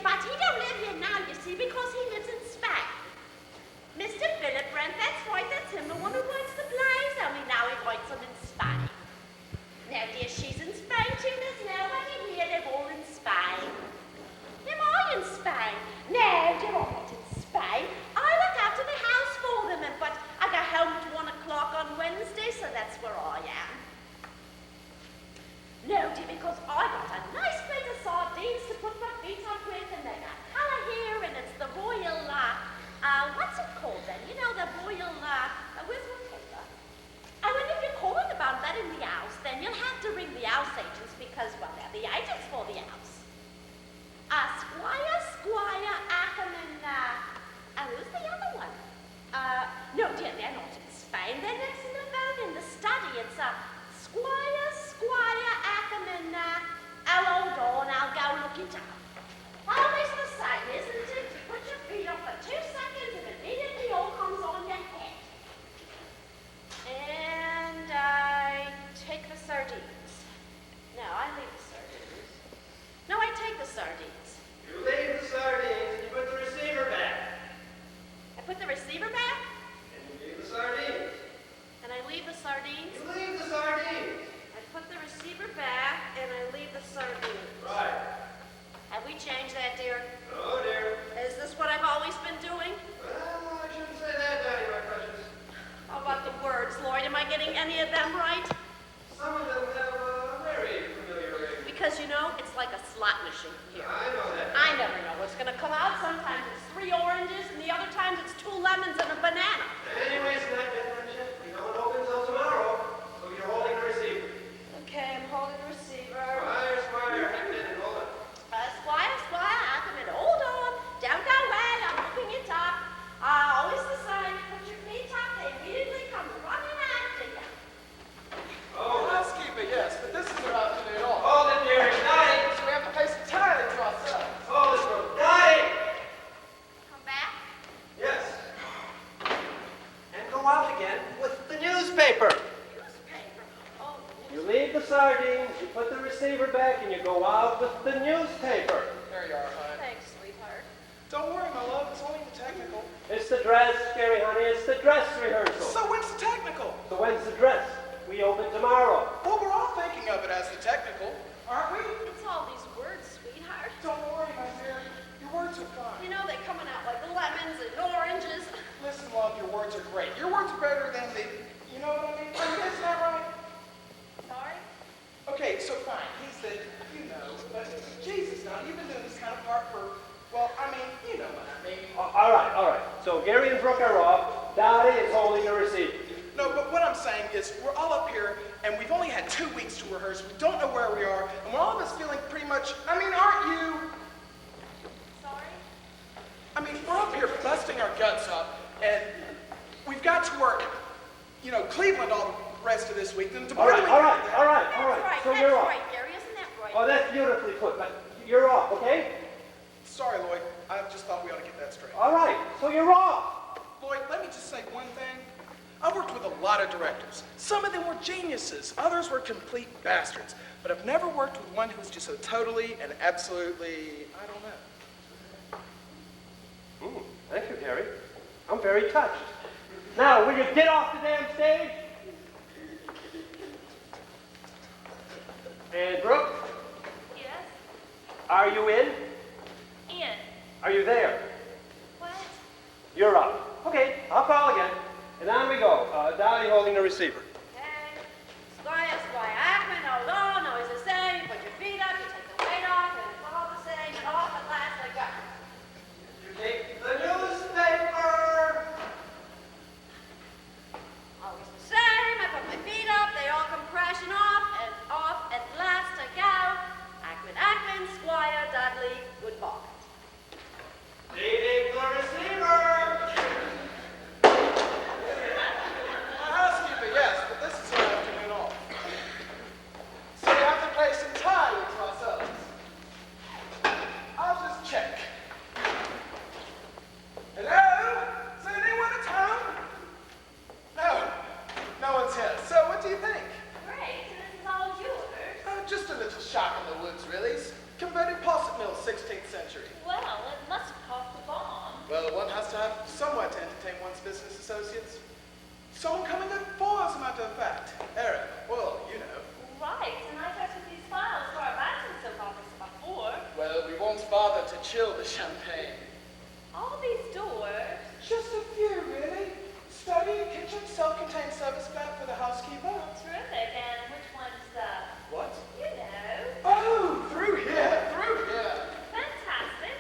but he don't live here now, you see, because he lives in Spain. Mr. Philip Brent, that's right, that's him, the one who writes the plays, only now he writes them in Spain. Now, dear, she's in Spain too, there's nobody here, they're all in Spain. Am I in Spain? No, they're all not in Spain. I look after the house for them, but I go home at 1 o'clock on Wednesday, so that's where I am. No, dear, because I got a nice plate of sardines to put my feet up with, and they got colour here, and it's the royal, what's it called then? You know, the royal, where's my paper? I wonder if you're calling about that in the house, then you'll have to ring the house agents, because, well, they're the agents for the house. Squire, Ackerman, who's the other one? No, dear, they're not in Spain. They're next in the phone in the study. It's, Squire, Ackerman, hold on, I'll go look it up. Always the same, isn't it? You put your feet up for 2 seconds and immediately all comes on your head. And I take the sardines. No, I leave the sardines. No, I take the sardines. You leave the sardines and you put the receiver back. I put the receiver back? And you leave the sardines. And I leave the sardines? You leave the sardines. I put the receiver back and I leave the sardines. Right. Have we changed that, dear? Oh, dear. Is this what I've always been doing? Well, I shouldn't say that, Daddy, my precious. How about the words, Lloyd? Am I getting any of them right? Some of them have a very familiar ring. Because, you know, it's like a slot machine here. I know that. I never know what's going to come out. Sometimes it's 3 oranges, and the other times it's 2 lemons and a banana. Anyways, that friendship, we don't open until tomorrow, so you're holding the receiver. Okay, I'm holding the receiver. Squire, hang in and hold it. Squire, Ackerman, hold on. Don't go away, I'm looking it up. Always the same. Put your feet up, they immediately come running after you. Oh, Housekeeper, yes, but this is about to do it all. hold it, dear. Daddy. So we have to face entirely to ourselves. Hold it, bro. Daddy. Come back. Yes. And go out again with the newspaper. Newspaper. Oh, You leave the sardines, you put the receiver back, and you go out with the newspaper. There you are, hon. thanks, sweetheart. Don't worry, my love, it's only the technical. It's the dress, Scary Honey. It's the dress rehearsal. So when's the technical? So when's the dress? We open tomorrow. Well, we're all thinking of it as the technical, aren't we? It's all these words, sweetheart. Don't worry, my dear. Your words are fine. You know, they're coming out like lemons and oranges. Listen, love, your words are great. Your words are better than the, you know what I mean? Isn't that right? Sorry? Okay, so fine. He's the, you know, but Jesus, now, you've been doing this kind of part for, well, I mean, you know what I mean. All right. So Gary and Brooke are off. Dottie is holding the receiver. No, but what I'm saying is we're all up here, and we've only had 2 weeks to rehearse. We don't know where we are, and we're all of us feeling pretty much, I mean, aren't you? Sorry? I mean, we're up here busting our guts up, and we've got to work, you know, Cleveland all the rest of this week. Then All right. That's So right, you're off. Gary, isn't that right? Oh, that's beautifully put, but you're off, okay? Sorry, Lloyd. I just thought we ought to get that straight. All right, so you're off. Lloyd, let me just say one thing. I've worked with a lot of directors. Some of them were geniuses. Others were complete bastards. But I've never worked with one who's just so totally and absolutely, I don't know. Thank you, Gary. I'm very touched. Now, will you get off the damn stage? And Brooke, Yes? are you in? Ian. Are you there? What? You're up. Okay, I'll call again. And on we go. Dottie holding the receiver. Okay. Squire, Ackerman, hold on, always the same. Put your feet up, you take the weight off, and it's all the same, and off at last I go. You take the newspaper. Always the same, I put my feet up, they all come crashing off, and off at last I go. Ackerman, Squire, Dudley, goodbye. Leaving the receiver. Housekeeper, yes, but this is our afternoon off. So we have to place entirely to ourselves. I'll just check. Hello? Is anyone at home? No one's here. So what do you think? Great, so this is all yours. Just a little shop in the woods, really. Converted posset mill, 16th century. Well, Associates. Someone coming in for, as a matter of fact. Eric, well, you know. Right, and I checked with these files for our Manson soap office before. Well, we won't bother to chill the champagne. All these doors. Just a few, really. Study, kitchen, self-contained service flat for the housekeeper. Well, terrific. And which one's the... What? You know. Oh, through here, through here. Fantastic.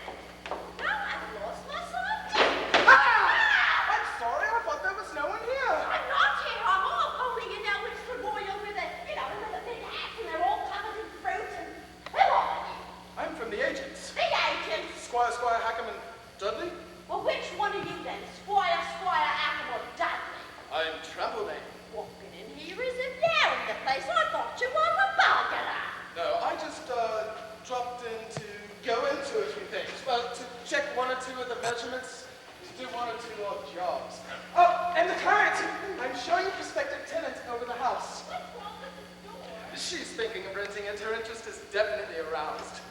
Now I've lost my sardine. Ah! I'm sorry, I thought there was no one here. I'm not here. I'm off. Only, you know, it's the royal with the, you know, with the big hats and they're all covered in fruit and... Who are you? I'm from the agents. The agents. Squire Hackham and Dudley. Well, which one are you then? Squire, Ackham, or Dudley? I'm Tremblemane. Walking in here as if you're in the place. I thought you were the burglar. No, I just dropped in to go into a few things. Well, to check one or two of the measurements, to do one or two more jobs. Oh, and the client! I'm showing prospective tenants over the house. What's wrong with this door? She's thinking of renting it. Her interest is definitely aroused.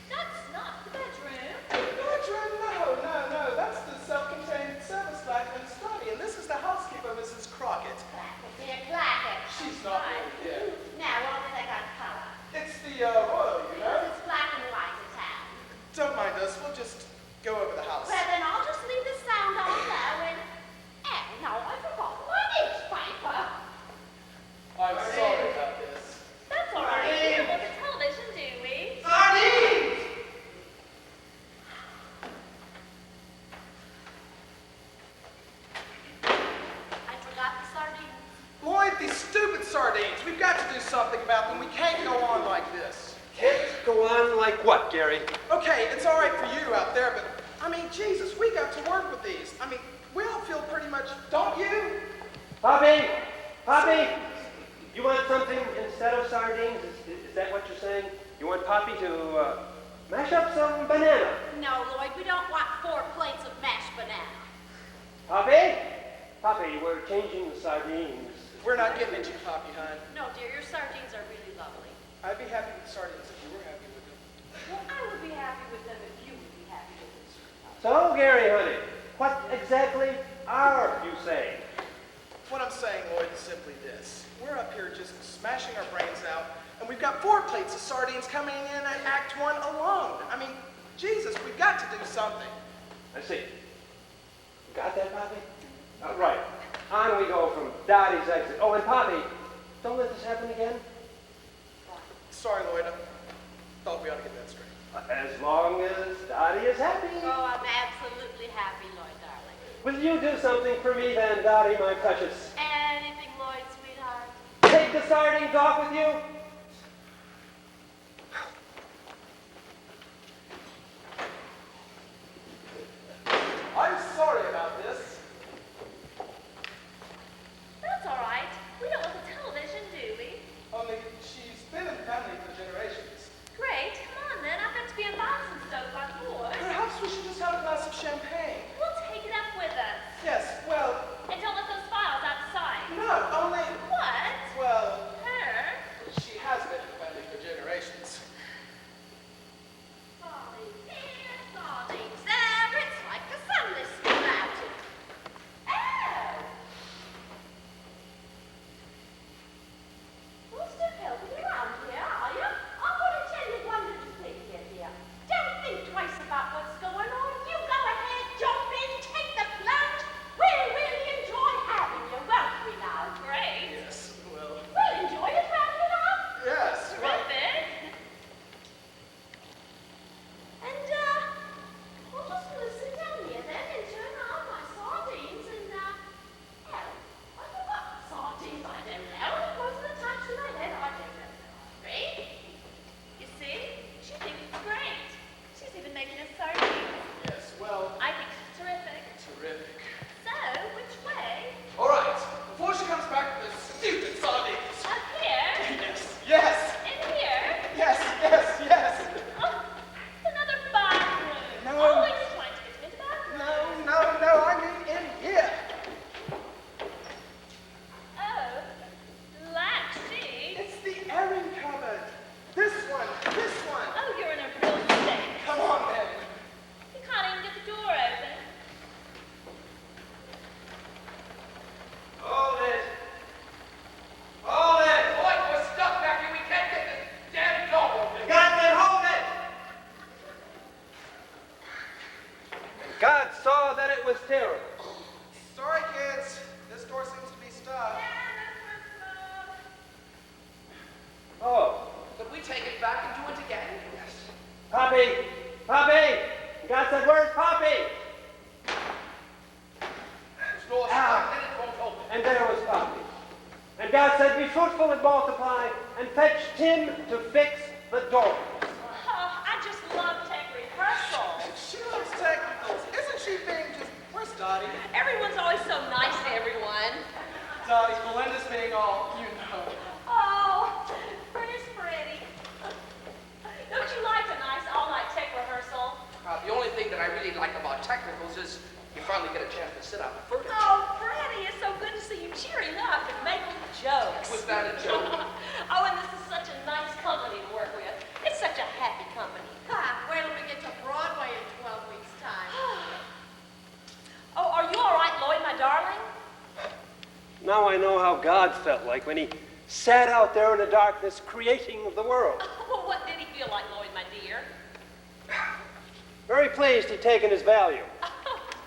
That's not the bedroom. Bedroom? No. That's the self-contained service flat and study. And this is the housekeeper, Mrs. Crockett. Clacket, dear Clacket. She's not really here. Now, what have they got color? It's the royal, you know. It's black and white in town. Don't mind us. We'll just go over the house. Well, then I'll just leave the sound on low and... Oh, no, I forgot my newspaper. I'm sorry about this. That's all right. We don't look at television, do we? Sardines! I forgot the sardines. Lloyd, these stupid sardines. We've got to do something about them. We can't go on like this. Can't go on like what, Gary? Okay, it's all right for you out there, but, I mean, Jesus, we got to work with these. I mean, we all feel pretty much, don't you? Poppy! You want something instead of sardines? Is that what you're saying? You want Poppy to mash up some banana? No, Lloyd, we don't want 4 plates of mashed banana. Poppy, we're changing the sardines. We're not getting at you, Poppy, hon. No, dear, your sardines are really lovely. I'd be happy with sardines if you were happy with them. Well, I would be happy with them if you would be happy with them. So, Gary, honey, what exactly are you saying? What I'm saying, Lloyd, is simply this. We're up here just smashing our brains out, and we've got 4 plates of sardines coming in at Act 1 alone. I mean, Jesus, we've got to do something. I see. You got that, Poppy? Right. On we go from Dottie's exit. Oh, and Poppy, don't let this happen again. Sorry, Lloyd. I thought we ought to get that straight. As long as Dottie is happy. Oh, I'm absolutely happy, Lloyd, darling. Will you do something for me then, Dottie, my precious? Anything, Lloyd, sweetheart. Take the sardines off with you? I'm sorry about this. That's all right. We don't look at television, do we? Only she's been in the family for generations. Great. Come on, then. I've got to be a Boston stove on board. Perhaps we should just have a glass of champagne. We'll take it up with us. Yes, well, And don't let those files outside. no, only, What? well, Her? she has been in the family for generations. Sardines here, sardines there. It's like a Sunday school outing. Oh! Well, still helping you around here, are you? I'm going to tell you one little thing here, dear. Don't think twice about what's going on. You go ahead, jump in, take the plunge. We'll really enjoy having you, won't we now? Great. Yes, well, We'll enjoy it, won't we now? yes, well, Terrific. And, we'll just gonna sit down here then and turn on my sardines and, well, I forgot sardines, I don't know. Most of the time in my head, I don't know. Right? You see? She thinks it's great. She's even making us sardines. yes, well, I think she's terrific. terrific. So, which way? All right, before she comes back with the stupid sardines. Up here? Yes, In here? yes. Oh, another bathroom. No. Always trying to get me into bathrooms. No, I mean in here. Oh, black sheet. It's the airing cupboard. This one. Oh, you're in a real state. Come on, then. God saw that it was terrible. Sorry, kids. This door seems to be stuck. Oh, Could we take it back and do it again? Yes. Poppy! Poppy! God said, where's Poppy? This door's Ah. stuck and it won't open. And there was Poppy. And God said, be fruitful and multiply, and fetch Tim to fix the door. Oh, I just love tech rehearsal. She loves technicals. Isn't she being just... Where's Dottie? Everyone's always so nice to everyone. Dottie, Melinda's being all, you know. Oh, pretty's pretty. Don't you like a nice all-night tech rehearsal? The only thing that I really like about technicals is you finally get a chance to sit on the furniture. Oh, Freddie, it's so good to see you cheering up and making jokes. Was that a joke? Oh, and this is such a nice company to work with. It's such a happy company. Wait till we get to Broadway in 12 weeks' time. Oh, are you all right, Lloyd, my darling? Now I know how God felt like when he sat out there in the darkness creating the world. Oh, what did he feel like, Lloyd, my dear? Very pleased he'd taken his value.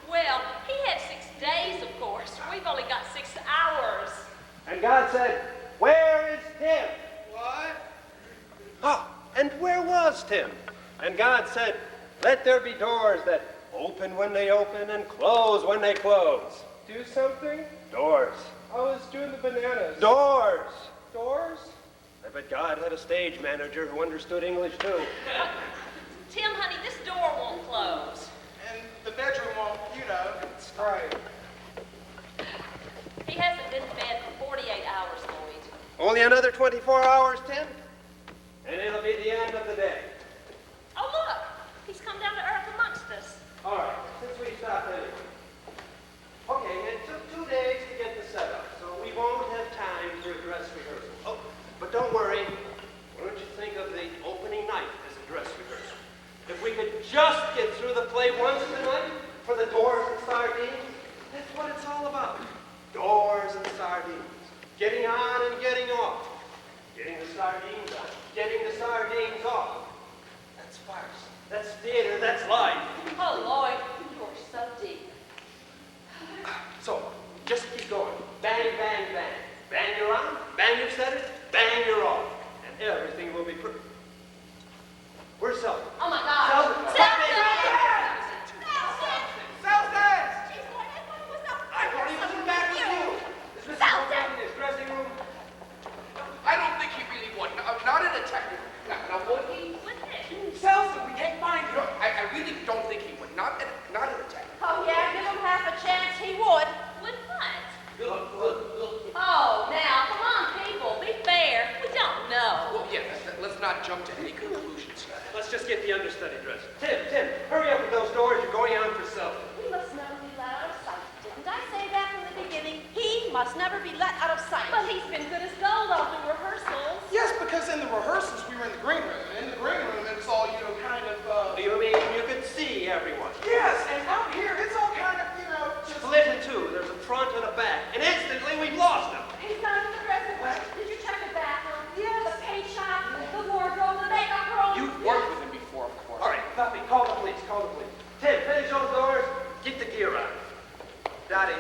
Well, he had 6 days, of course. We've only got 6 hours. And God said, where is Tim? What? Oh, and where was Tim? And God said, let there be doors that open when they open and close when they close. Do something? Doors. I was doing the bananas. Doors. Doors? I bet God had a stage manager who understood English too. Tim, honey, this door won't close. And the bedroom won't, you know. Right. He hasn't been to bed for 48 hours, Lloyd. Only another 24 hours, Tim, and it'll be the end of the day. Oh, look, he's come down to earth amongst us. All right, since we stopped anyway. Okay, it took 2 days to get the setup, so we won't have time for a dress rehearsal. Oh, but don't worry. Why don't you think of the opening night as a dress rehearsal? If we could just get through the play once tonight for the doors and sardines, that's what it's all about. Doors and sardines. Getting on and getting off. Getting the sardines on. Getting the sardines off. That's farce. That's theater. That's life. Oh, Lloyd, you are so deep. So, just keep going. Bang, bang, bang. Bang, you're on. Bang, you've said it. Bang, you're off. And everything will be perfect. Where's Selden? Oh, my God. Selden! Selden! Geez, Lloyd, I thought it was up. I thought he was in back with you. Is Mr. Selden in his dressing room? I don't think he really would. Not in a technical. Now, would he? With it. Selden, we can't find No, him. I really don't think he would. Not in a technical. Oh, yeah, give him half a chance, he would. With what? Look. Oh, now, come on, people. Be fair. We don't know. Well, yeah, let's not jump to any conclusions. Let's just get the understudy dressed. Tim, hurry up with those doors. You're going on for Selden. We must never be let out of sight. Didn't I say that from the beginning? He must never be let out of sight. But he's been good as gold all through rehearsals. Yes, because in the rehearsals, we were in the green room. And in the green room, it was all, you know, kind of, You mean you could see everyone? Yes, and out here, it's all kind of, you know, just... Split in two. There's a front and a back. And instantly we've lost him. He's not in the dressing room. Did you check the bathroom? Yes. The paint shop, the wardrobe, the makeup room. You've worked with him before, of course. All right, Puppy, call the police. Tim, finish those doors. Get the gear on. Dottie.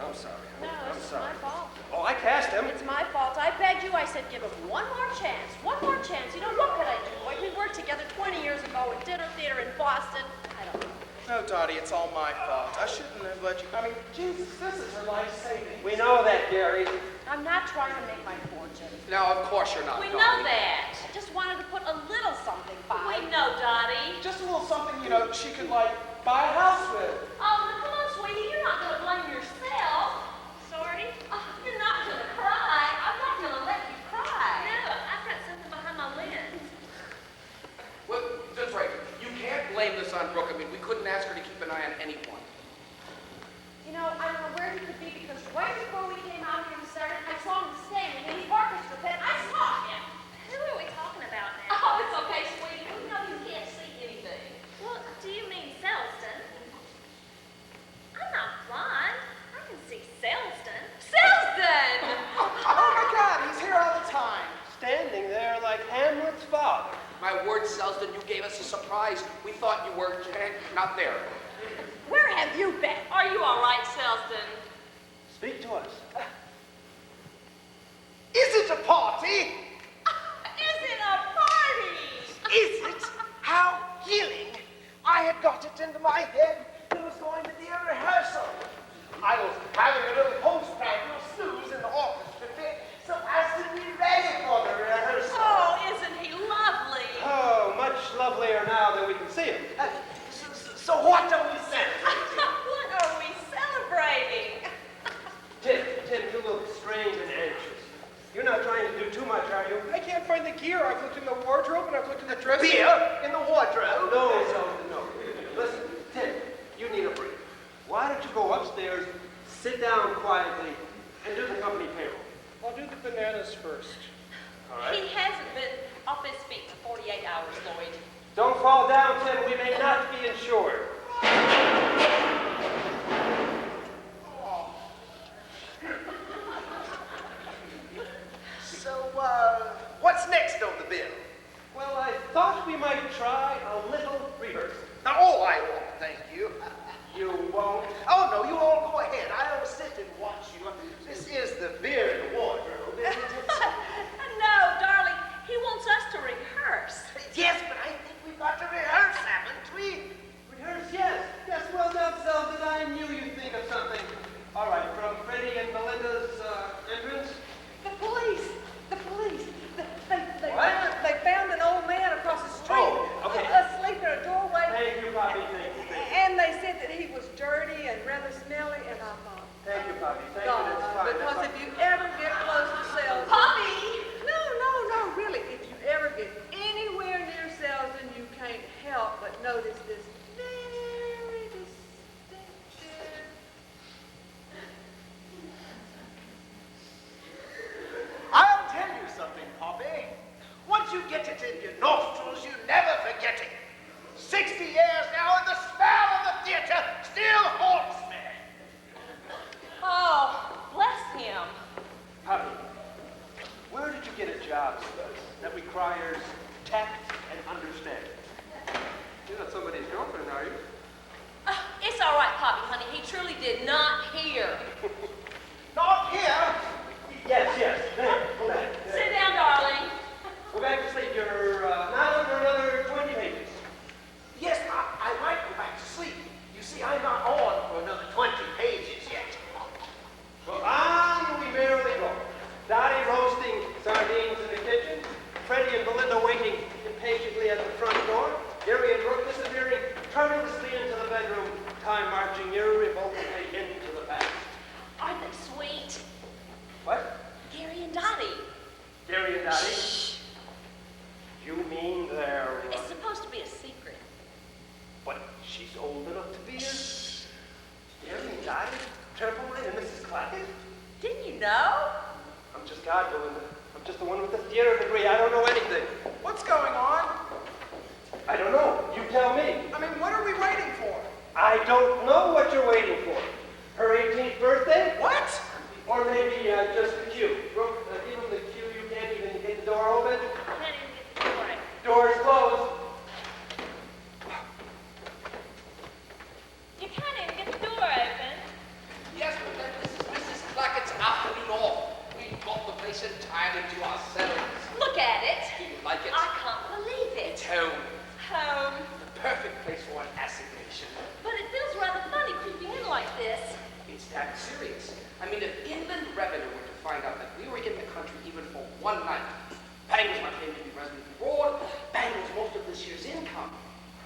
I'm sorry. No, I'm it's sorry. my fault. Oh, I cast him. It's my fault. I begged you. I said, give him one more chance. One more chance. You know, what could I do? Like, we worked together 20 years ago at Dinner Theater in Boston. I don't know. No, Dottie, it's all my fault. I shouldn't have let you... I mean, Jesus, this is her life saving. We know that, Gary. I'm not trying to make my fortune. Now, of course you're not. We Dottie. know that. I just wanted to put a little something by. We know, Dottie. Just a little something, you know, she could, like, buy a house with. Oh, now come on, sweetie. You're not going to blame yourself. Sorry? Oh, you're not going to cry. I'm not going to let you cry. No, I've got something behind my lens. Well, that's right. You can't blame this on Brooke. I mean, we couldn't ask her to keep an eye on anyone. You know, I don't know where he could be because right before we came out here and started, I saw him standing in the orchestra pit. I saw him. Who are we talking about now? Oh, it's okay, sweetie. We know you can't see anything. What do you mean, Selston? surprised. We thought you were not there. Where have you been? Are you all right, Selston? Speak to us. Is it a party? Is it a party? Is it? How healing! I had got it into my head there was going to be a rehearsal. I was having a little post-prandial snooze in the orchestra pit so as to be ready for the rehearsal. Oh, isn't he lovely? Oh, much lovelier now than we can see him. So what are we celebrating? What are we celebrating? Tim, you look strange and anxious. You're not trying to do too much, are you? I can't find the gear. I've looked in the wardrobe and I've looked in the dressing Beer? in the wardrobe. No. Listen, Tim, you need a break. Why don't you go upstairs, sit down quietly, and do the company payroll? I'll do the bananas first. All right? He hasn't been off his feet for 48 hours, Lloyd. Don't fall down, Tim. We may not be insured. So, what's next on the bill? Well, I thought we might try a little rehearsal. Oh, I won't, thank you. You won't? Oh, no, you all go ahead. I'll sit and watch you. This is the beer in the wardrobe, isn't it? No, darling, he wants us to rehearse. Yes, but I think we've got to rehearse, haven't we? Rehearse, yes. Yes, well done, Zelda. I knew you'd think of something. All right, from Freddie and Melinda's entrance. The police. What? They found an old man across the street. Oh, okay. Asleep in a doorway. Thank you, Poppy. Thank you. And they said that he was dirty and rather smelly, and I thought, Thank you, Poppy. Thank you. God, That's fine. because That's if fine. you ever get close to Selden, Poppy! No, really, if you ever get anywhere near Selden, you can't help but notice this very distinctive. I'll tell you something, Poppy. Once you get it in your nostrils, you never forget it. 60 years now, and the smell of the theater still haunts me. Oh, bless him. Poppy, where did you get a job that requires tact and understanding? You're not somebody's girlfriend, are you? It's all right, Poppy, honey. He truly did not hear. Not here. Yes. There, go back. Sit down, darling. Go back to sleep. You're not under another 20 pages. Yes, I might go back to sleep. You see, I'm not on for another 20 pages yet. Well, on we merrily go. Dottie roasting sardines in the kitchen. Freddie and Belinda waiting impatiently at the front door. Gary and Brooke disappearing tremulously into the bedroom. Time marching irrevocably into the past. Aren't they sweet? What? Gary and Dottie. Gary and Dottie? You mean they're... It's supposed to be a secret. But she's old enough to be a... Gary and Dottie? Trampoline and Mrs. Clackett? Didn't you know? I'm just God, Belinda. I'm just the one with the theater degree. I don't know anything. What's going on? I don't know. You tell me. I mean, what are we waiting for? I don't know what you're waiting for. Her 18th birthday? What? Or maybe just the cue. Brooke, give him the cue. You can't even get the door open. Can't even get the door open. Door's closed. You can't even get the door open. Yes, but then this is Mrs. Clackett's afternoon off. We got the place entirely to ourselves. Look at it. Do you like it? I can't believe it. It's home. Home. The perfect place for an assignation. But it feels rather funny creeping in like this. It's that serious. I mean, if Inland Revenue were to find out that we were in the country even for one night, Bang was not claiming to be resident abroad, Bang was most of this year's income,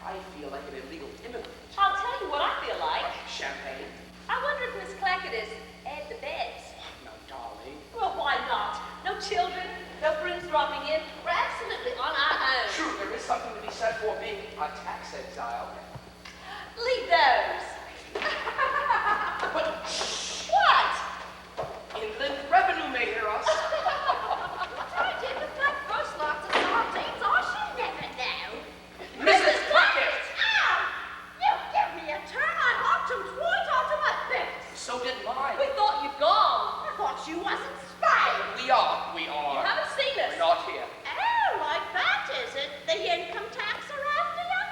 I feel like an illegal immigrant. I'll tell you what I feel like. Champagne? I wonder if Miss Clackett is Ed the Beds. No, darling. Well, why not? No children, no friends dropping in. We're absolutely on our own. True, there is something to be said for being a tax exile. Leave those. But What? Inland Revenue may hear us. I did the black roast lots of sardines. Oh, she'll never know. Mrs. Clackett! Ow! You give me a turn. I knocked him twice onto my face. So did mine. We thought you'd gone. I thought you wasn't Spain. We are. You haven't seen us. We're not here. Oh, like that, is it? The income tax are after you?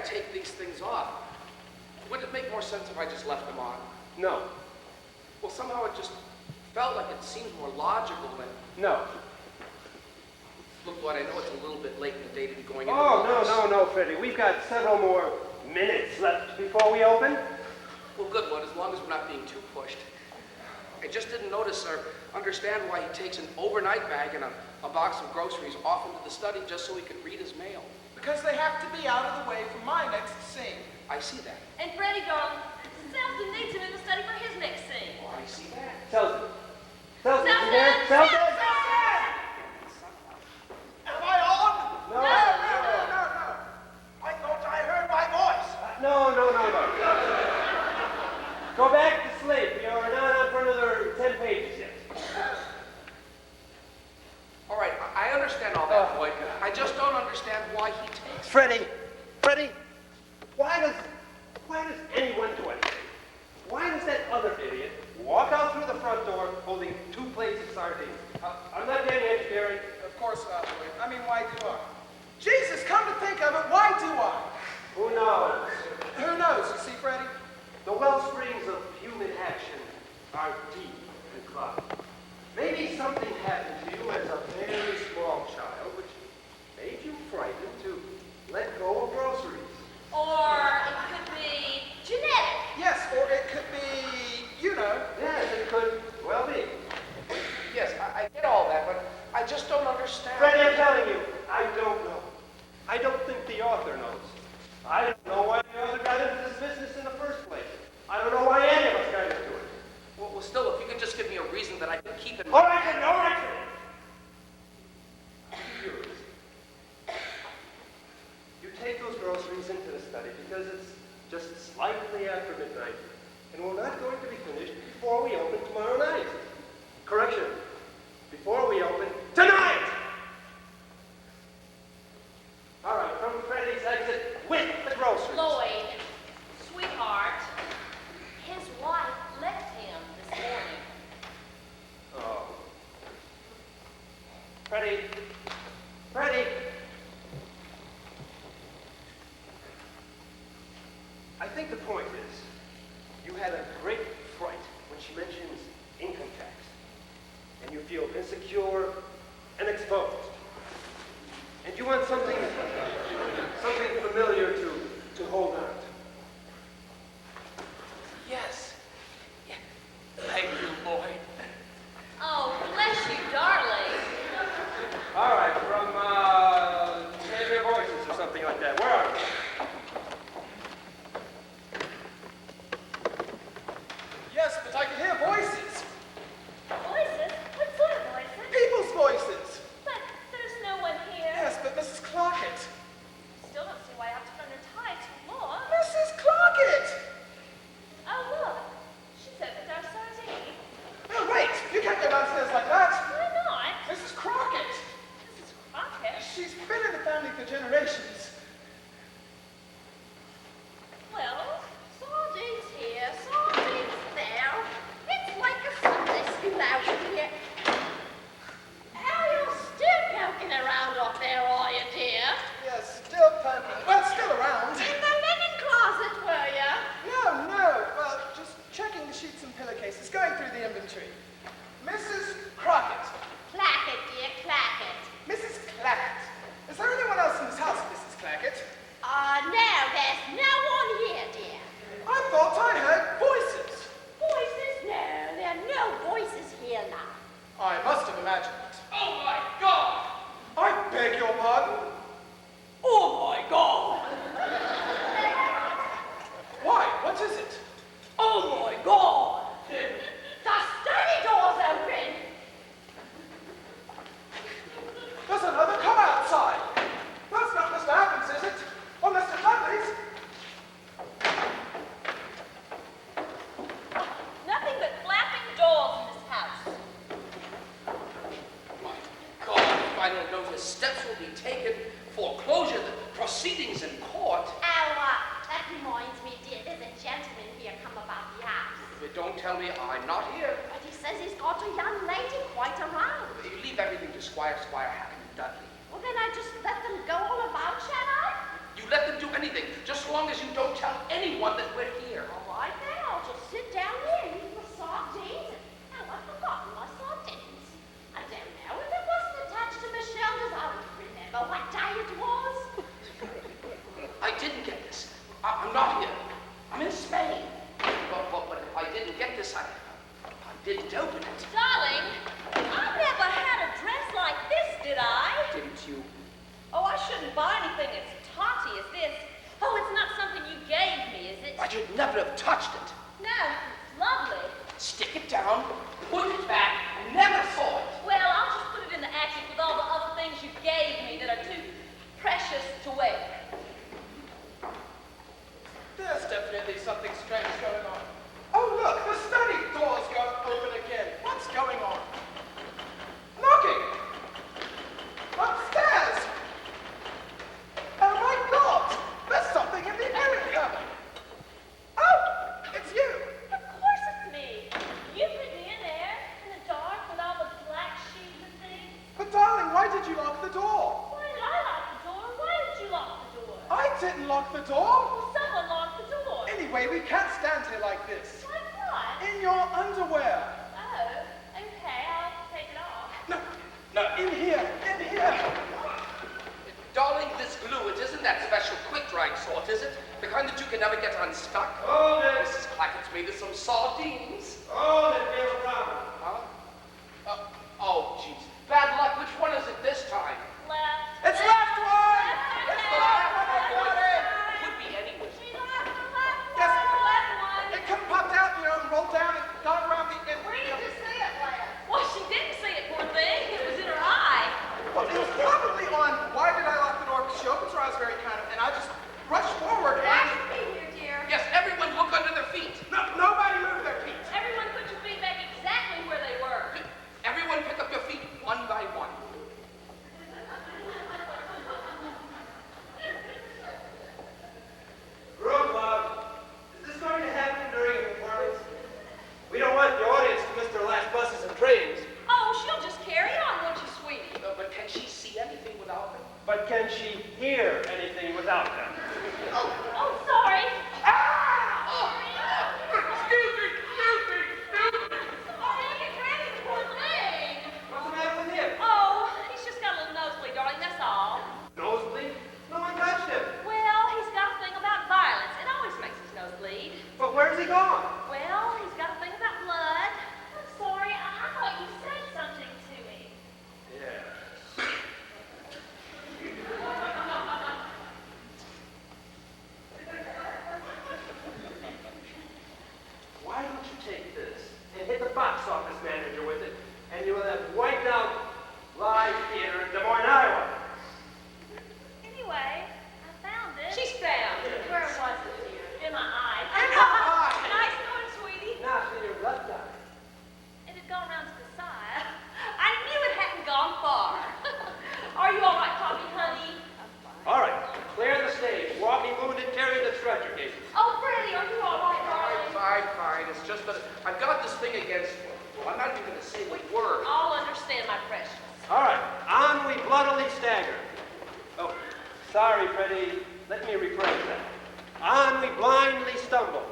I take these things off. Would it make more sense if I just left them on? No. Well, somehow it just felt like it seemed more logical than... No. Look, Lloyd, I know it's a little bit late in the day to be going into Oh, no, Freddie. We've got several more minutes left before we open. Well, good, Lloyd, as long as we're not being too pushed. I just didn't notice or understand why he takes an overnight bag and a box of groceries off into the study just so he could read his mail. Because they have to be out of the way for my next scene. I see that. And Freddie gone. Selden needs him in the study for his next scene. Oh, I see that. Selden, you Selden! there? Selden! Am I on? No. No. I thought I heard my voice. No. Go back to sleep. You're not on for another 10 pages yet. All right, I understand all that, Lloyd. I just don't understand why he takes... Freddie, why does anyone do anything? Why does that other idiot walk out through the front door holding 2 plates of sardines? I'm not getting engineering. Of course not, Lloyd. I mean, why do I? Jesus, come to think of it, why do I? Who knows? Who knows, you see, Freddie? The well springs of human action are deep and clouded. Maybe something happened to you as a very small child which made you frightened to let go of groceries. Or it could be genetic. Yes, or it could be, you know. Yes, it could well be. Yes, I get all that, but I just don't understand. Freddie, I'm telling you, I don't know. I don't think the author knows. I don't know why the author got into this business in the first place. I don't know why any of us got into it. Well, still, if you could just give me a reason that I can keep in All mind. right, Freddie. Give you a reason. You take those groceries into the study because it's just slightly after midnight, and we're not going to be finished before we open tomorrow night. Correction. Before we open tonight! All right, from Freddie's exit with the groceries. Lloyd, sweetheart, his wife left him this morning. Oh. Freddie. I think the point is, you had a great fright when she mentions income tax. And you feel insecure and exposed. And you want something familiar to hold on to. Yes. Yeah. Thank you, Lloyd. Oh, bless you, darling. All right, from Champion Voices or something like that. Where are you? Yes, but I can hear voices. Voices? What sort of voices? People's voices. But there's no one here. Yes, but Mrs. Clarkett. Still don't see why I have to run her tie to Laura. Mrs. Clarkett! Oh, look. She said that our sardine. Oh, wait, you can't go downstairs like that. Why not? Mrs. Crockett. Mrs. Crockett. She's been in the family for generations. Well, sardines here, sardines there. It's like a Sunday school out here. Oh, you're still poking around up there, are you, dear? Yes, still poking. Well, still around. In the linen closet, were you? No. Well, just checking the sheets and pillowcases, going through the inventory. Mrs. Crockett. Clackett, dear, Clackett. Mrs. Clackett. Is there anyone else in this house, Mrs. Clackett? No, there's no one here, dear. I thought I heard voices. Voices? No, there are no voices here now. I must have imagined it. Oh, my God! I beg your pardon? Oh, my God! Why? What is it? Oh, my God! The study door's open. There's another car outside. That's not Mr. Evans, is it? Or Mr. Dudley's? Nothing but flapping doors in this house. My God, final notice. Steps will be taken. Foreclosure, the proceedings in court. That reminds me, dear, there's a gentleman here come about the house. If you don't tell me, I'm not here. But he says he's got a young lady quite around. You leave everything to Squire Hacken and Dudley. Well, then I just let them go all about, shall I? You let them do anything. Just long as you don't tell anyone that we're here. All right, now, I'll just sit down here and eat my sardines. Now, I've forgotten my sardines. I don't know. If it wasn't attached to my shoulders, I would remember what day it was. I didn't get this. I'm not here. I'm in Spain. But if I didn't get this, I didn't open it. Darling, I never had a dress like this, did I? Didn't you? Oh, I shouldn't buy anything as totty as this. Oh, it's not something you gave me, is it? I should never have touched it. No, it's lovely. Stick it down, put it back, never saw it. Well, I'll just put it in the attic with all the other things you gave me that are too precious to wear. There's definitely something strange going on. Oh, look, the study door's going open again. What's going on? Knocking! Upstairs! Oh my God! There's something in the attic cupboard. Oh, it's you. Of course it's me. You put me in there, in the dark, with all the black sheets and things. But darling, why did you lock the door? Why did I lock the door? Why did you lock the door? I didn't lock the door. Well, someone locked the door. Anyway, we can't stand here like this. Like what? In your underwear. Oh, okay, I'll take it off. No, in here, in here. Darling, this glue, it isn't that special quick-drying sort, is it? The kind that you can never get unstuck. Hold it. Mrs. Clackett's made us some sardines. Hold it, Bill Brown. Huh? Oh, jeez. Bad luck. Which one is it this time? Left. It's left one! Left. It's the left one, I got it! Could be anywhere. She left the left one. Yes. The left one. It come popped out, and rolled down and got around the end. Where did you see it, Lance? Well, she didn't see it, poor thing. It was in her eye. Well, it was probably on why did I lock the door? Because she opens her eyes very kind of, and I just rushed forward Back and... with me here, dear. Yes, everyone look under their feet. No, nobody moved their feet. Everyone put your feet back exactly where they were. Everyone pick up your feet one by one. Road Bob, is this going to happen during a performance? We don't want the audience to miss their last buses and trains. Oh, she'll just carry on, won't you, sweetie? But can she see anything without them? But can she hear anything without them? Oh, sorry. Excuse me, excuse me, excuse me. Sorry, get ready, poor thing. What's the matter with him? Oh, he's just got a little nosebleed, darling, that's all. Nosebleed? No one touched him. Well, he's got a thing about violence. It always makes his nose bleed. But where's he gone? Well, he's got a thing about blood. I'm sorry, I thought you said something to me. Yeah. Why don't you take this and hit the box office manager with it, and you will have wiped out live theater in Des Moines, Iowa. Anyway, I found it. She's found it. Where was it, dear? In my eye. In her eye. Nice going, sweetie. Now it's in your left eye. It had gone around to the side. I knew it hadn't gone far. Are you all right, Poppy, honey? All right, clear the stage. Walking wounded, carry the stretcher cases. Oh, Freddie, are you all right, darling? Fine. It's just that I've got this thing against, well, I'm not even going to say the word. I'll understand, my precious. All right, on we bloodily stagger. Oh, sorry, Freddie. Let me rephrase that. On we blindly stumble.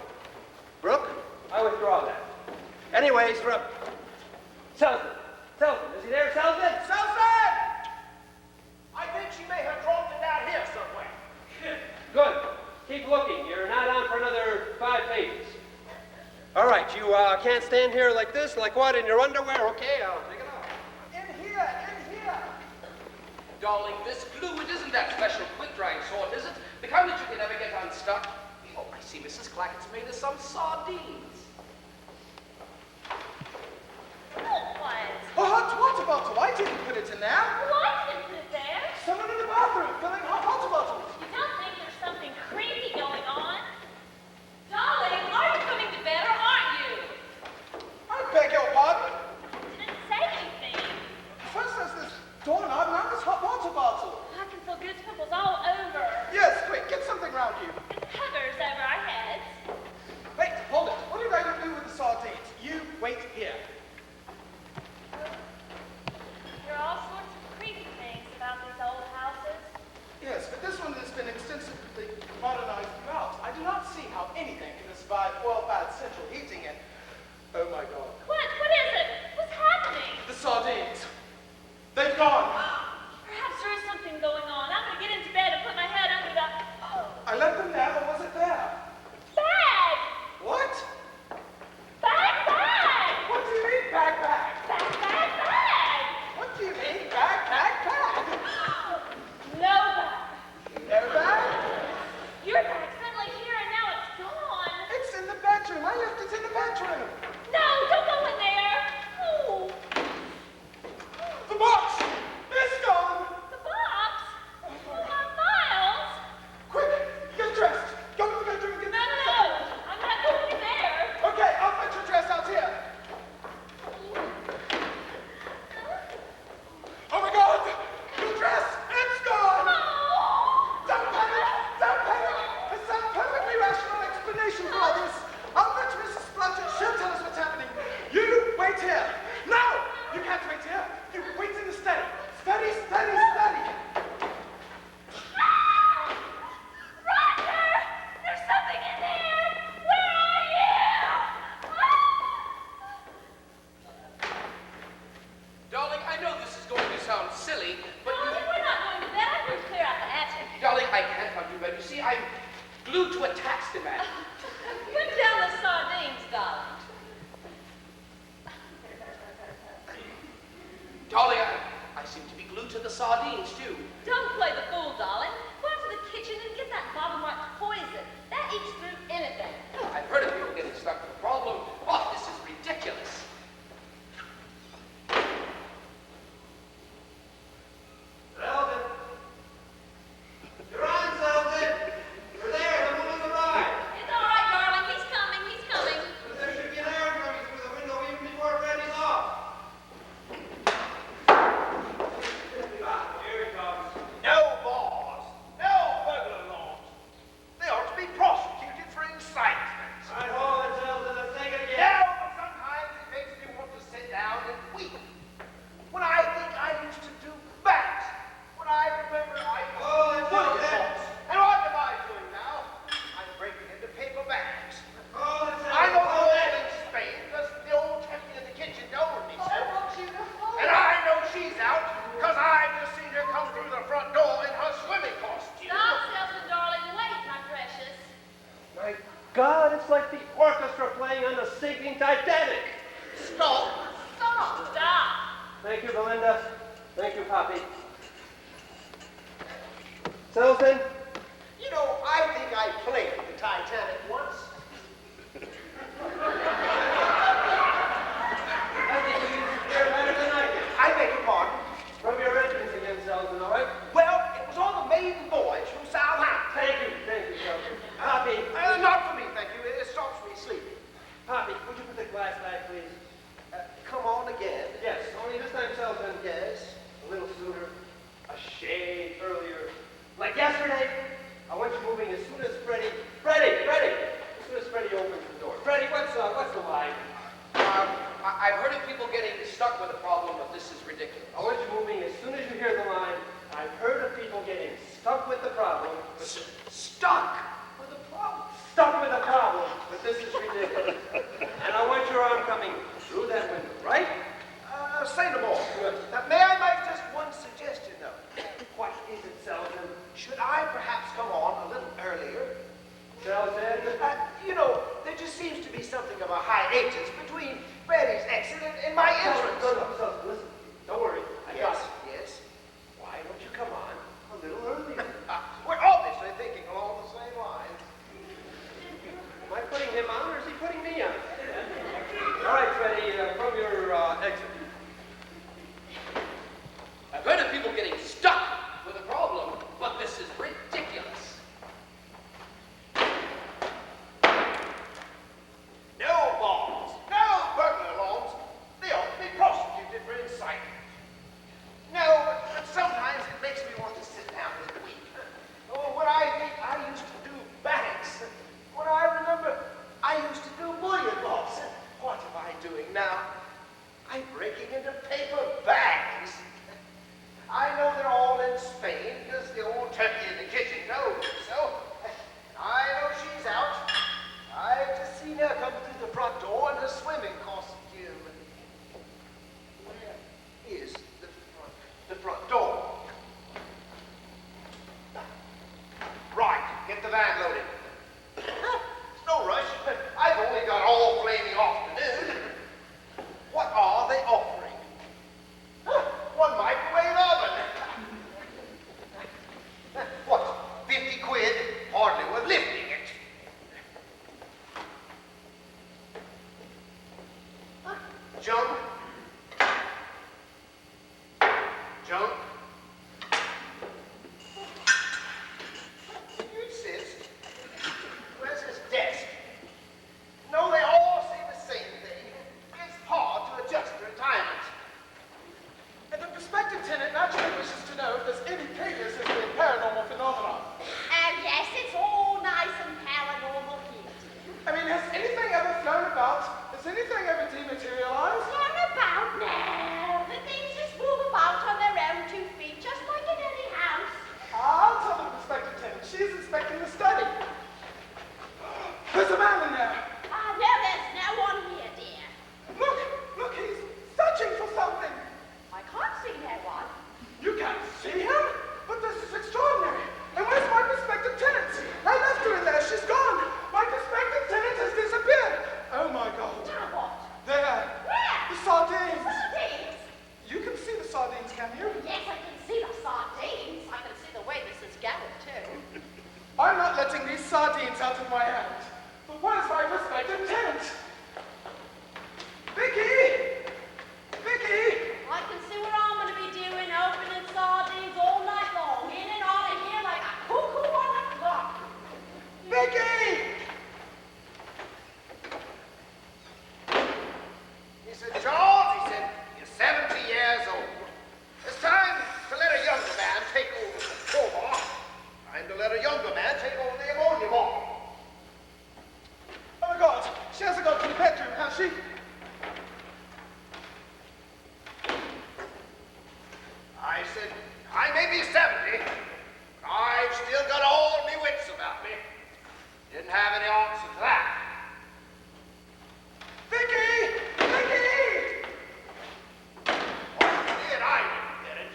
Brooke, I withdraw that. Anyways, Selson. Is he there, Selson? Selson! I think she may have dropped it down here somewhere. Good. Keep looking. You're not on for another 5 pages. All right, you can't stand here like this, like what, in your underwear? Okay, I'll take it off. In here. Darling, this glue, it isn't that special quick-drying sort, is it? The kind that you can never get unstuck. Oh, I see Mrs. Clackett's made us some sardines. What? A hot water bottle. I didn't put it in there. Well, I didn't put it there. Someone in the bathroom filling hot water bottles. You don't think there's something creepy going on? Darling, are you coming to bed or aren't you? I beg your pardon. Didn't say anything. First there's this doorknob, now this hot water bottle. I can feel goose pimples all over. Yes, quick, get something round you. It's hovers over our heads. Wait, hold it. What are you going to do with the sardines? You wait here. There are all sorts of creepy things about these old houses. Yes, but this one has been extensively modernized throughout. see how anything can survive oil-fired central heating and... Oh my God. What? What is it? What's happening? The sardines. They've gone. Perhaps there is something going on. I'm going to get into bed and put my head under the... I left them there, or was it there? Bag! What? Bag, bag! What do you mean, bag, bag? Bag, bag, bag! What do you mean, bag, bag, bag? No bag. No bag? Your bag's suddenly here and now it's gone. It's in the bedroom. I left it in the bedroom. No, don't go in there. Oh, The box! It's gone! the box. Oh, my files. Quick, get dressed. Go to the bedroom and get No, no, no. I'm not going in there. Okay, I'll fetch your dress out here. Oh my God! Your dress! It's gone! Oh. Don't panic! Don't panic! It's a perfectly rational explanation for all this. I'll fetch Mrs. Fletcher. She'll tell us what's happening. You wait here. No! You can't wait here. You wait in the study. Study, study, study. Roger! There's something in there! Where are you? Darling, I know this is going to sound silly, but Darling, we're not going to bed. I'm going to clear out the attic. darling, I can't come to bed. You see, I'm glued to a tax demand. Put down the sardines, darling. Darling, I seem to be glued to the sardines, too. Don't play the fool, darling. Go out to the kitchen and get that bottle marked poison. That eats through anything. I've heard of people getting stuck with a problem, but this is ridiculous. Selden! You're on, Selden! You're there, the woman's arrived! It's all right, darling. He's coming. He's coming. But there should be an air coming through the window even before Freddy's off. Here he comes. No laws, no burglar laws. They ought to be prosecuted for incitement. All right, hold it, Selden. Let's take it No, again. but sometimes it makes me want to sit down and weep. When I think I used to do that. When I remember I used Oh, to it's do okay. Williams. And what am I doing now? I'm breaking into paper bags. Hold it, Selden. I know the hold old it. in Spain because the old Temple in the kitchen told me so. Oh, And I know she's out because I've just seen her come through the front door in her swimming costume. Stop, Selden, darling. Wait, my precious. My God, it's like the orchestra playing on the sinking Titanic. Stop. Stop. Stop. Thank you, Belinda. Thank you, Poppy. Selden, You know, I think I played the Titanic once. I think you hear better than I did. I beg your pardon. From your entrance again, Selden, all right? Well, it was on the maiden voyage from Southampton. Thank you, Selden. Poppy, Not for me, thank you. It stops me sleeping. Poppy, would you put the glass back, please? Come on again. Yes, only this time, Selden. Yes. A little sooner, a shade earlier. Like yesterday, I want you moving as soon as Freddie, as soon as Freddie opens the door. Freddie, what's the line? I've heard of people getting stuck with a problem, but this is ridiculous. I want you moving as soon as you hear the line. I've heard of people getting stuck with the problem. Stuck with a problem. Stuck with a problem, but this is ridiculous. And I want your arm coming through that window, right? Say no more. Good. May I make just one suggestion, though? What is it, Selden? Should I perhaps come on a little earlier? Selden? You know, there just seems to be something of a hiatus between Freddie's exit and my entrance. No, Selden, listen. Don't worry. I got Yes, it. yes. Why don't you come on a little earlier? We're obviously thinking along the same lines. Am I putting him on, or is he putting me on? All right, Freddie, from your exit. I've heard of people getting stuck with a problem, but this is ridiculous. No laws, no burglar laws. They ought to be prosecuted for the van loaded. No rush. I've only got all flaming afternoon. What are they offering? One microwave oven. What, 50 quid? Hardly worth lifting it. Joan? Joan? You insist? Where's his desk? No, they all say the same thing. It's hard to adjust to retirement. And the prospective tenant naturally wishes to know if there's any Pegasus in the paranormal phenomenon. And yes, it's all nice and paranormal here. I mean, has anything ever flown about? Has anything ever dematerialized? What about now? The things just move about on their own 2 feet, just like in any house. I'll tell the prospective tenant. She's inspecting the study. There's a man in there. Ah, no, there's no one here, dear. Look, he's searching for something. I can't see no one. You can't see him? But this is extraordinary. And where's my prospective tenant? I left her in there. She's gone. My prospective tenant has disappeared. Oh my God. Now what? There. Where? The sardines. Sardines? You can see the sardines, can you? Yes, I can see the sardines. I can see the way this is going, too. I'm not letting these sardines out of my hand. But where's my prospective tenant? Vicky! Vicky! I can see what I'm going to be doing, opening sardines all night long, in and out of here like a cuckoo on a clock. Vicky! He said, Charles, he said, you're 70 years old. It's time to let a younger man take over the crowbar. Time to let a younger man take over the ammonia bomb. Oh my God, she hasn't gone to the bedroom, has she? I said, I may be 70, but I've still got all my wits about me. Didn't have any answer to that. Vicky! Vicky! What did I didn't get it?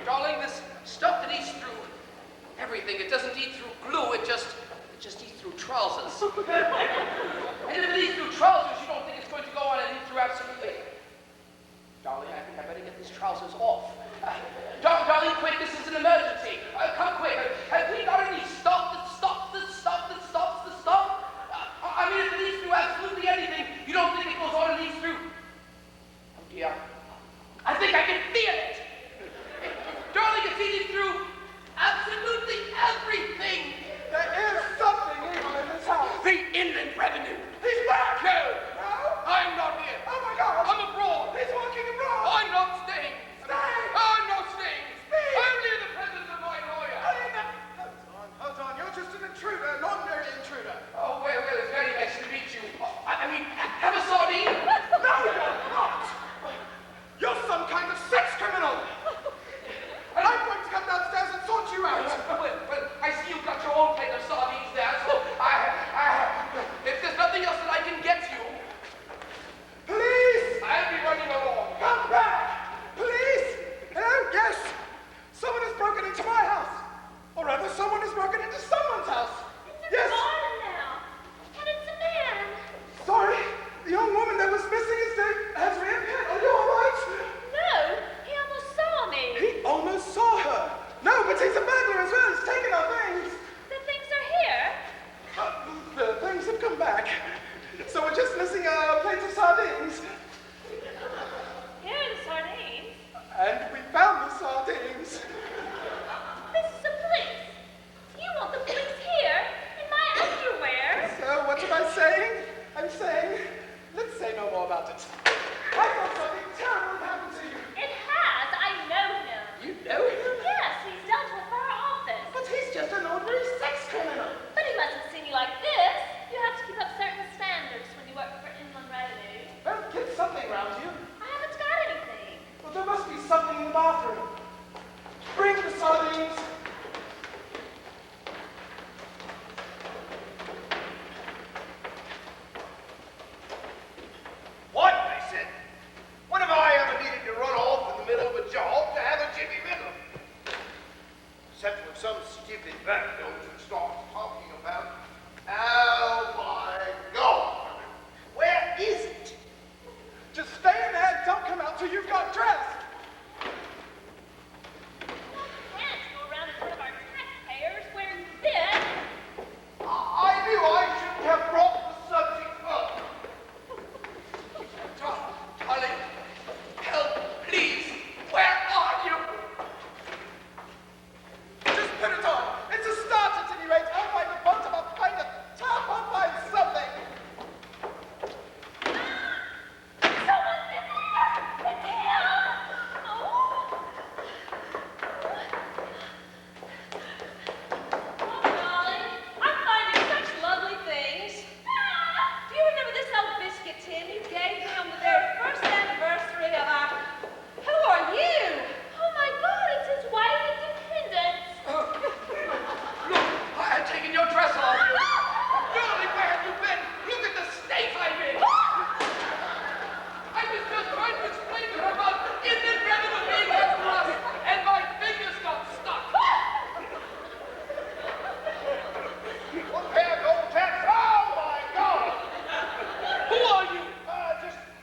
Darling, this stuff that eats through everything, it doesn't eat through glue, it just eats through trousers. And if it eats through trousers, you don't think it's going to go on and eat through absolutely. Darling, I think I better get these trousers off. Darling, quick, this is an emergency. Come quick. Have we got any stuff that stops the stuff that stops the stuff? I mean, if it eats through absolutely anything, you don't think it goes on and eats through? Oh dear. I think I can feel it. Darling, it's eating through absolutely everything. There is something evil in this house. The inland revenue. He's back! No, No? I'm not here. Oh my God! I'm abroad. He's walking abroad! I'm not staying. Stay! stupid that notion starts talking about. Oh my God! Where is it? Just stay in there and don't come out till you've got dressed. Can't go around in front of our taxpayers wearing this. I knew I shouldn't have brought the subject up. Darling, help, please. Where are you? Just put it on. It's a start at any rate. I'll find a bunch of a pint of top. I'll find something. Someone's in there! It's him! Oh, darling, I'm finding such lovely things. Do you remember this old biscuit tin you gave me on the very first anniversary of our... Who are you? Oh my God, it's his wife Independence. Look, I had taken your dress off. Darling, where have you been? Look at the state I'm in. I was just trying to explain to her about inland revenue being held for us, and my fingers got stuck. One pair of gold taps. Oh my God! Who are you?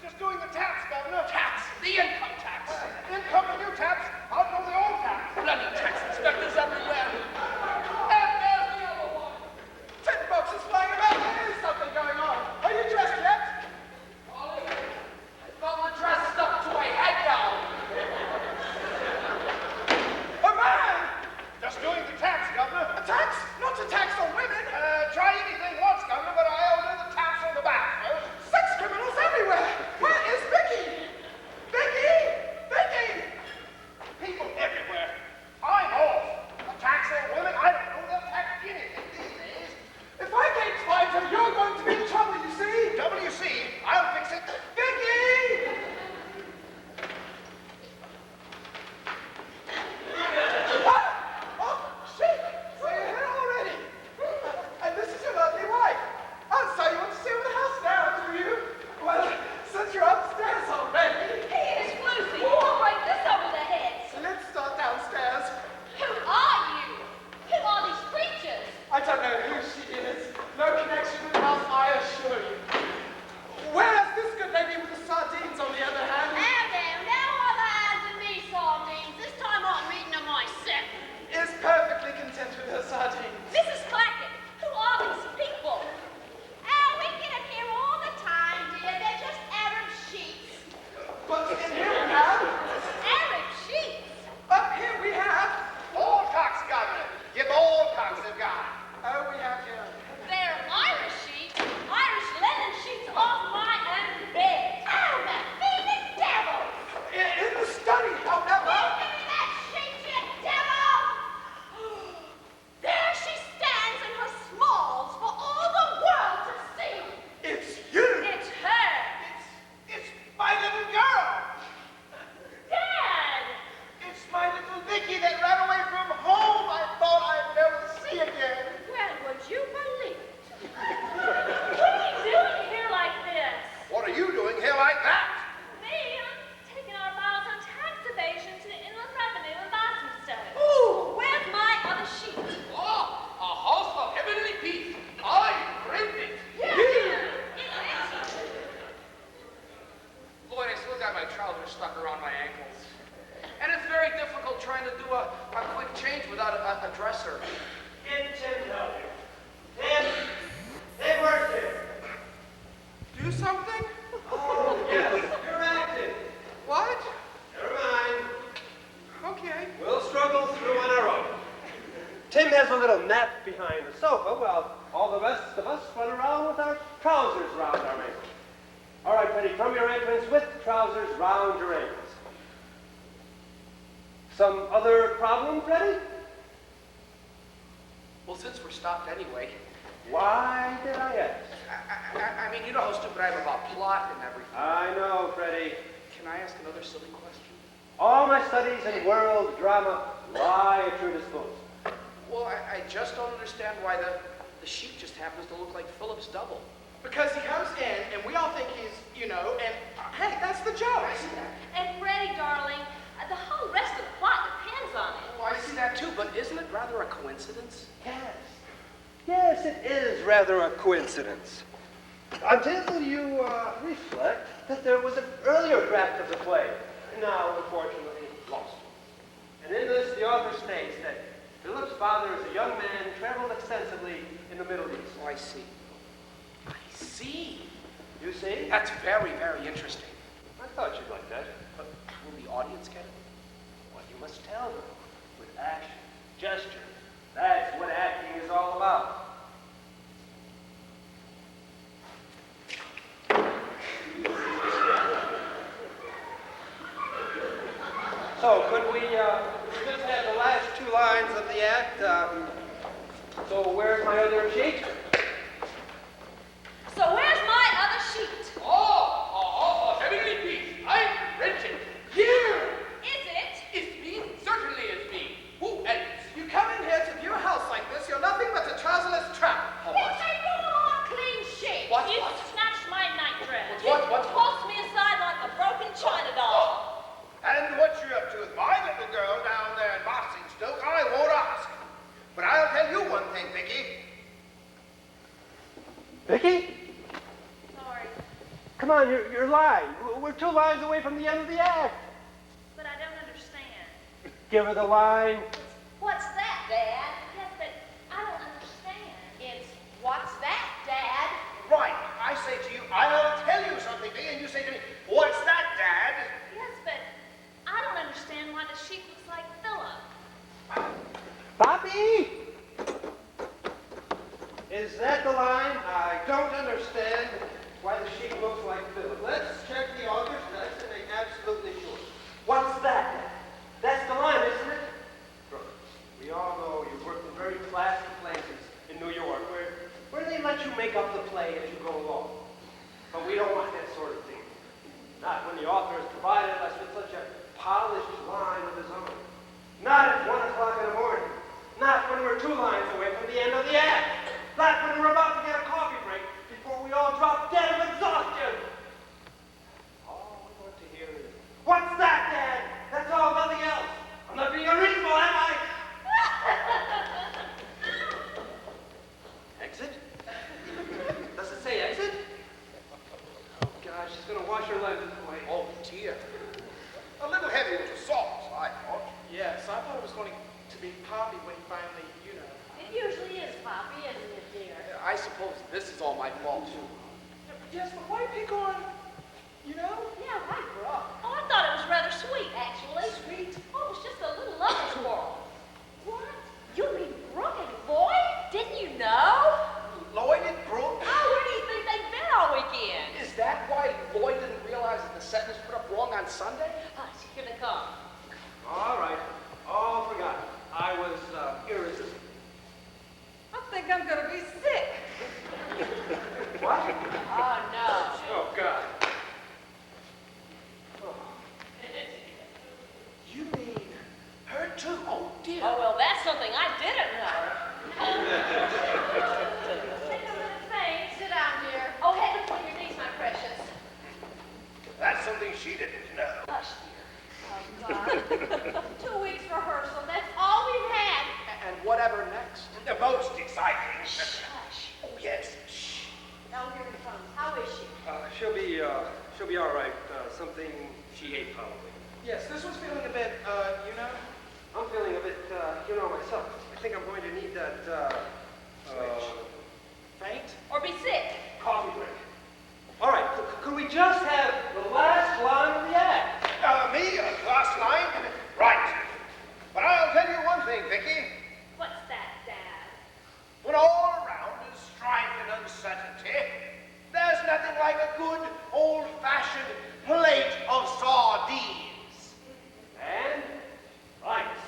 Just doing the taps, Governor. Tax, the income tax. Income and new taps. Out go the old taps. Bloody tax inspectors everywhere. And there's the other one. Tin boxes flying about. There is something going on. Are you dressed yet? Darling, I've got my dress stuck to my head now. A man! Just doing the taps, Governor. A tax? Not a tax on women. Try anything once, Governor, but I owe you the taps on the back first. Sex criminals everywhere. Where is Vicky? Vicky! Vicky! People everywhere. I'm off. A tax on women? I don't know. They'll tax anything these days. If I can't find her, you're going to be in trouble, you see. WC, I'll fix it. Vicky! What? Oh, shit! So you're here already. And this is your lovely wife. Oh, so you want to stay with the house now, do you? Well, since you're upstairs already, Hey, it's Lucy. You won't break this over the heads. let's start downstairs. Who are you? Who are these creatures? I don't know who she is. No connection with the house, I assure you. Where's this good lady with the sardines on the other hand? Now other hands and me sardines. This time I'm eating them myself. Is perfectly content with her sardines. Mrs. Clackett, who are these people? Oh, we get them here all the time, dear. They're just Arab sheets. But in here we have, Arab sheets? up here we have, All tax, Governor. Give all tax they've got. oh, we have here. They're Irish sheets. Irish linen sheets off my own bed. Oh, the fiendish devils! In the study, however. Give me that sheet, you devil! There she stands in her smalls for all the world to see. It's you. It's her. It's my little girl. Dad! It's my little Vicky that ran away from home. I thought I'd never see again. Well, would you believe it? What are you doing here like this? What are you doing here like that? Me? I'm taking our files on tax evasion to the Inland Revenue and Basingstoke. Ooh. Where's my other sheet? Oh, a house of heavenly peace. I print it. Lloyd, I still got my trousers stuck around my ankles. And it's very difficult trying to do a quick change without a dresser. Get Tim to help you. Tim! Hey, where's Tim? Do something? Oh, yes, you're acting. What? Never mind. Okay. We'll struggle through on our own. Tim has a little nap behind the sofa while all the rest of us run around with our trousers round our ankles. All right, Betty, from your entrance with trousers round your ankles. Some other problem, Freddie? Well, since we're stopped anyway, Why did I ask? I mean, you know how stupid I am about plot and everything. I know, Freddie. Can I ask another silly question? All my studies in world drama lie at your disposal. Well, I just don't understand why the sheep just happens to look like Philip's double. Because he comes in and we all think he's, and hey, that's the joke. And Freddie, darling, the whole rest of the plot depends on it. Well, I see that too, but son, isn't it rather a coincidence? Yes. Yes, it is rather a coincidence. Until you reflect that there was an earlier draft of the play, now unfortunately lost. And in this, the author states that Philip's father, as a young man, traveled extensively in the Middle East. Oh, I see. I see. You see? That's very, very interesting. I thought you'd like that. But will the audience get it? Well, you must tell them with action, gesture. That's what acting is all about. So, could we just have the last two lines of the act? So, where's my other sheet? So where's my other sheet? Heavenly peace, I'm Richard. You! Is it? It's me, certainly it's me. Who else? You come in here to view a house like this, you're nothing but a trouserless tramp. How Yes, much? I put on clean sheet. What? You snatched my nightdress. What? You tossed me aside like a broken china doll. And what you're up to with my little girl down there in Basingstoke, I won't ask. But I'll tell you one thing, Vicky. Vicky? Sorry, Come on, you're lying. We're 2 lines away from the end of the act. but I don't understand. Give her the line. What's that, Dad? Yes, but I don't understand. It's what's that, Dad? Right, I say to you, I'll tell you something, Vicky, and you say to me, what's that, Dad? Yes, but I don't understand why the sheep looks like Philip. Bobby! Is that the line? I don't understand why the sheep looks like Philip. Let's check the author's text to make absolutely sure. What's that? That's the line, isn't it? Look, we all know you've worked in very classy places in New York where they let you make up the play as you go along. But we don't want that sort of thing. Not when the author has provided us with such a polished line of his own. Not at 1 o'clock in the morning. Not when we're 2 lines away from the end of the act. Not when we're about to get a coffee break before we all drop dead of exhaustion. All we want to hear is, what's that, Dad? That's all, nothing else. I'm not being unreasonable, am I? Exit? Does it say exit? Oh, gosh, she's going to wash her lenses away. Oh, dear. A little heavy with the salt, I thought. Yes, I thought it was going to be Poppy when he finally, you know. It usually is, Poppy, isn't it, dear? I suppose this is all my fault, too. Yes, but why pick on, you know? Yeah, right, bro. Oh, I thought it was rather sweet, actually. Sweet. Oh, it was just a little love squirrel. What? You mean Brooke and Lloyd? Didn't you know? Lloyd and Brooke? Oh, where do you think they've been all weekend? Is that why Lloyd didn't realize that the sentence put up wrong on Sunday? Hush, here they come. All right. All forgotten. I was irresistible. I think I'm gonna be sick. What? Oh, no. Oh, God. You mean her too? Oh, dear. Oh, well, that's something I didn't know. Take a minute, Fane. Sit down, dear. Oh, head between your knees, my precious. That's something she didn't know. Hush, dear. Oh, God. 2 weeks rehearsal. That's all we've had. And whatever next? The most exciting. Hush. Oh, yes. Shh. Oh, here he comes. How is she? She'll be all right. Something she ate probably. Yes, this one's feeling a bit, you know. I'm feeling a bit, myself. I think I'm going to need that, Faint? Or be sick? coffee break. All right, could we just have the last line of the act? Me, last line? Right. But I'll tell you one thing, Vicky. What's that, Dad? When all around is strife and uncertainty, there's nothing like a good, old-fashioned plate of sardines. And lights.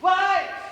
Lights!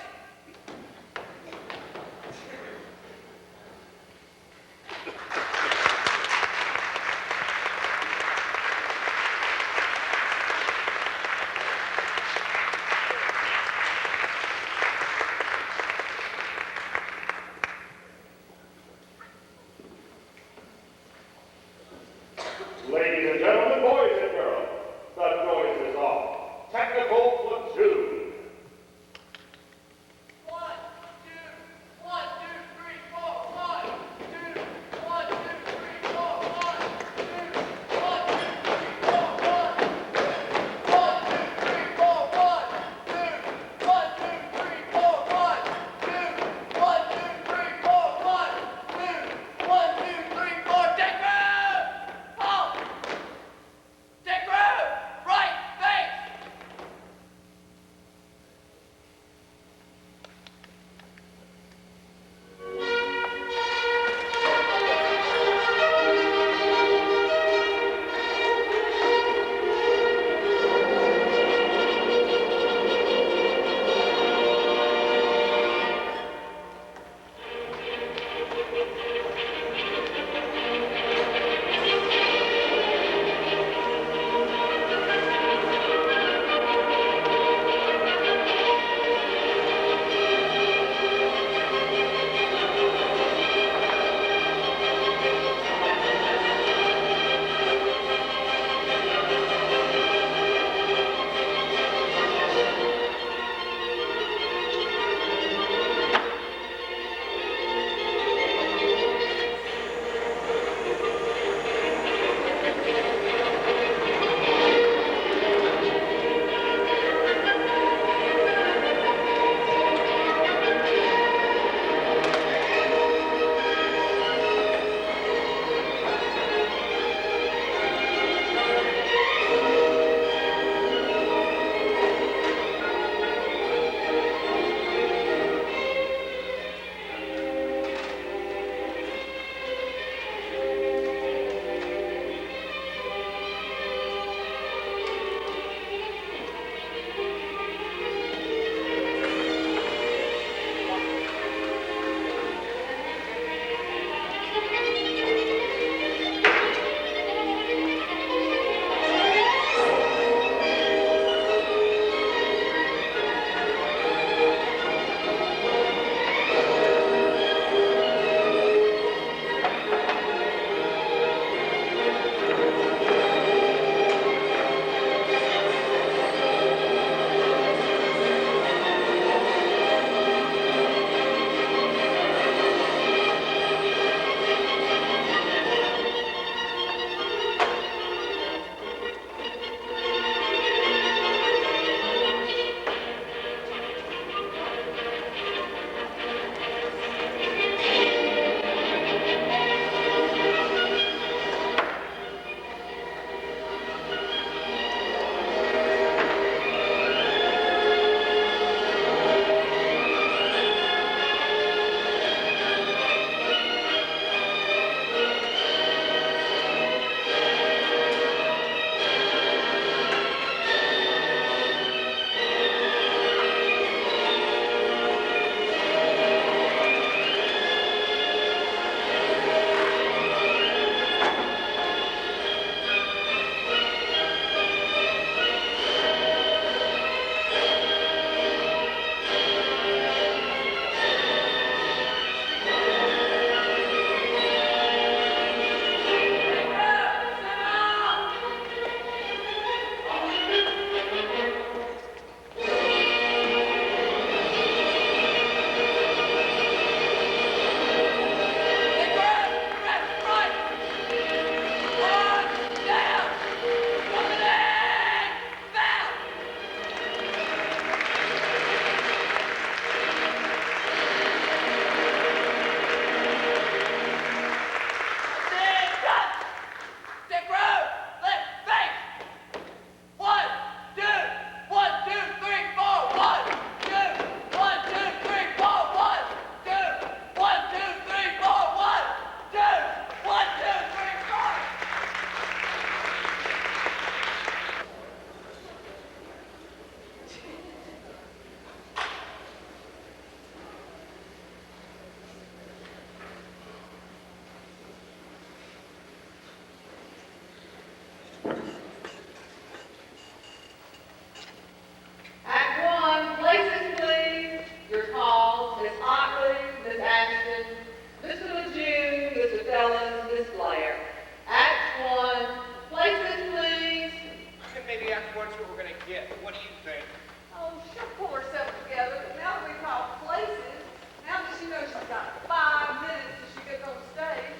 What do you think? Oh, she'll pull herself together, but now that we've called places, now that she knows she's got 5 minutes till she gets on stage,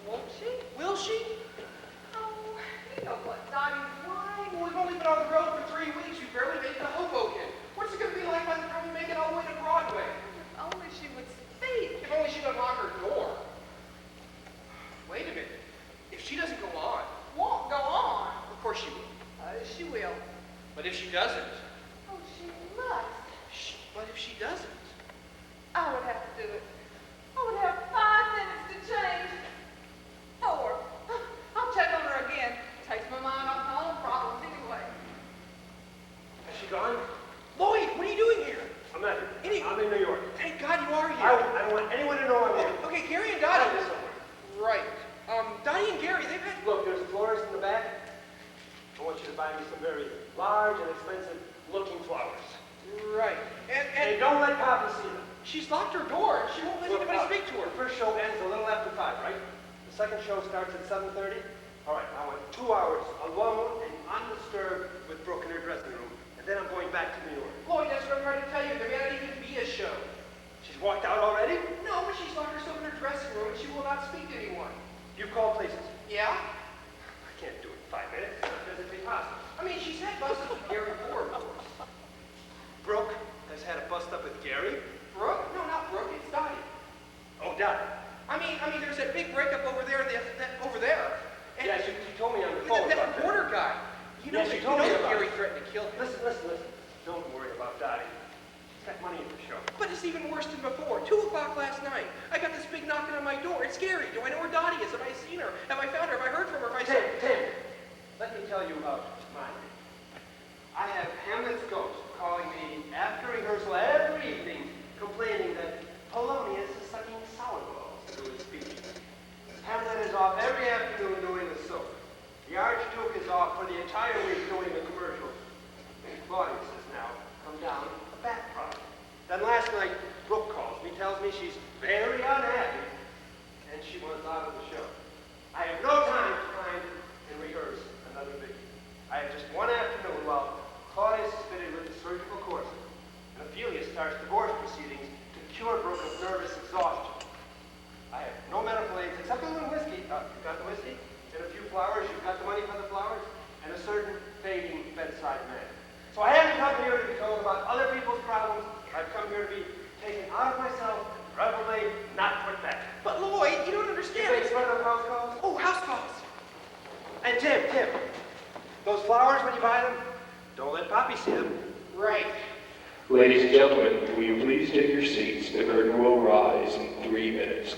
won't she? Will she? Oh, you know what Dottie's like. Well, we've only been on the road for 3 weeks. We barely made it to Hoboken. What's it going to be like by the time we make it all the way to Broadway? If only she would speak. If only she'd unlock her door. Wait a minute. If she doesn't go on, Won't go on. of course she will. She will. But if she doesn't, Oh, she must. but if she doesn't, I would have to do it. I would have 5 minutes to change. 4. I'll check on her again. Takes my mind off my own problems anyway. Has she gone? Lloyd, what are you doing here? I'm not here. Any- I'm in New York. Thank God you are I here. don't want anyone to know I'm here. Okay, Gary and I'm Dottie. here somewhere. Right. Dottie and Gary, they've had. Look, there's a florist in the back. I want you to buy me some very large and expensive looking flowers. Right. And And don't let Poppy see them. she's locked her door and she won't let anybody speak to her. The first show ends a little after 5, right? The second show starts at 7:30. All right, I want 2 hours alone and undisturbed with Brooke in her dressing room. And then I'm going back to New York. Lloyd, that's what I'm trying to tell you. There may not even be a show. She's walked out already? No, but she's locked herself in her dressing room and she will not speak to anyone. You've called places. Yeah? I can't do it in 5 minutes. It's not physically possible. I mean, she's had buses with Gary Ford, of course. Brooke has had a bust up with Gary. Brooke? No, not Brooke. It's Dottie. Oh, Dottie. I mean, there's that big breakup over there, over there. And Yeah, she told me on the phone that about that. reporter guy. You know, Yeah, she you told know me that about Gary it. threatened to kill him. Listen. Don't worry about Dottie. She's got money in the show. But it's even worse than before. 2 o'clock last night. I got this big knocking on my door. It's Gary. Do I know where Dottie is? Have I seen her? Have I found her? Have I heard from her? Have I Tim, said... Tim, let me tell you about mine. I have Hamlet's ghost calling me after rehearsal every evening, complaining that Polonius is sucking sourballs through his speech. Hamlet is off every afternoon doing the soap. The Archduke is off for the entire week doing the commercials. Claudius is now come down with a back problem. Then last night, Brooke calls me, tells me she's very unhappy, and she wants out of the show. I have no time to find and rehearse another Vicky. I have just one afternoon while Claudius is fitted with the surgical corset, and Ophelia starts divorce proceedings to cure Brooke of nervous exhaustion. I have no medical aids except a little whiskey. You've got the whiskey? And a few flowers. You've got the money for the flowers? And a certain fading bedside manner. So I haven't come here to be told about other people's problems. I've come here to be taken out of myself, preferably not put back. But Lloyd, you don't You understand. make fun of house calls? Oh, house calls. And Tim, those flowers when you buy them, don't let Poppy see them. Right. Ladies and gentlemen, will you please take your seats? The curtain will rise in 3 minutes.